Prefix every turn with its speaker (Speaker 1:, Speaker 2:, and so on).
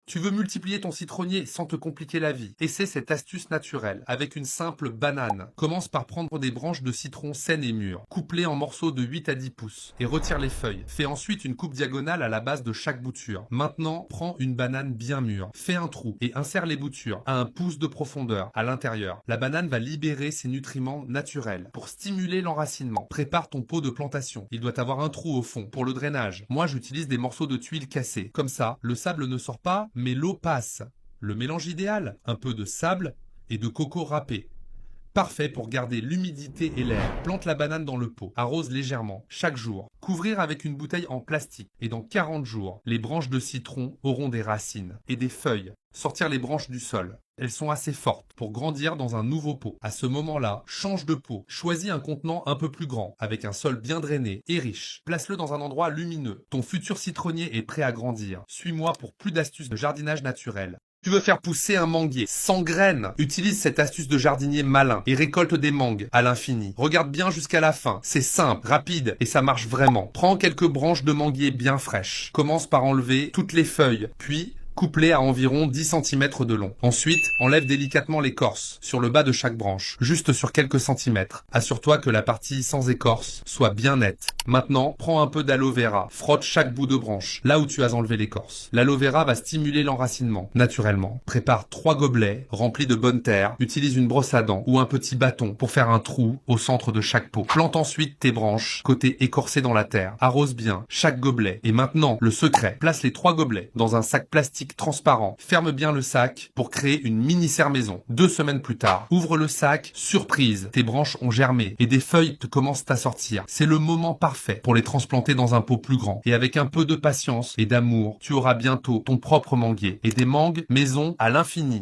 Speaker 1: Tu veux multiplier ton citronnier sans te compliquer la vie? Essaie cette astuce naturelle avec une simple banane. Commence par prendre des branches de citron saines et mûres, coupe-les en morceaux de 8 à 10 pouces et retire les feuilles. Fais ensuite une coupe diagonale à la base de chaque bouture. Maintenant, prends une banane bien mûre, fais un trou et insère les boutures à 1 pouce de profondeur à l'intérieur. La banane va libérer ses nutriments naturels pour stimuler l'enracinement. Prépare ton pot de plantation. Il doit avoir un trou au fond pour le drainage. Moi, j'utilise des morceaux de tuiles cassées. Comme ça, le sable ne sort pas, mais l'eau passe. Le mélange idéal, un peu de sable et de coco râpé. Parfait pour garder l'humidité et l'air. Plante la banane dans le pot. Arrose légèrement, chaque jour. Couvrir avec une bouteille en plastique. Et dans 40 jours, les branches de citron auront des racines et des feuilles. Sortir les branches du sol. Elles sont assez fortes pour grandir dans un nouveau pot. À ce moment-là, change de pot. Choisis un contenant un peu plus grand, avec un sol bien drainé et riche. Place-le dans un endroit lumineux. Ton futur citronnier est prêt à grandir. Suis-moi pour plus d'astuces de jardinage naturel. Tu veux faire pousser un manguier sans graines? Utilise cette astuce de jardinier malin et récolte des mangues à l'infini. Regarde bien jusqu'à la fin. C'est simple, rapide et ça marche vraiment. Prends quelques branches de manguier bien fraîches. Commence par enlever toutes les feuilles, puis coupe-les à environ 10 cm de long. Ensuite, enlève délicatement l'écorce sur le bas de chaque branche, juste sur quelques centimètres. Assure-toi que la partie sans écorce soit bien nette. Maintenant, prends un peu d'aloe vera, frotte chaque bout de branche, là où tu as enlevé l'écorce. L'aloe vera va stimuler l'enracinement, naturellement. Prépare 3 gobelets remplis de bonne terre. Utilise une brosse à dents ou un petit bâton pour faire un trou au centre de chaque pot. Plante ensuite tes branches, côté écorcé dans la terre. Arrose bien chaque gobelet. Et maintenant, le secret. Place les 3 gobelets dans un sac plastique transparent. Ferme bien le sac pour créer une mini serre-maison. 2 semaines plus tard, ouvre le sac, surprise, tes branches ont germé et des feuilles te commencent à sortir. C'est le moment parfait pour les transplanter dans un pot plus grand. Et avec un peu de patience et d'amour, tu auras bientôt ton propre manguier et des mangues maison à l'infini.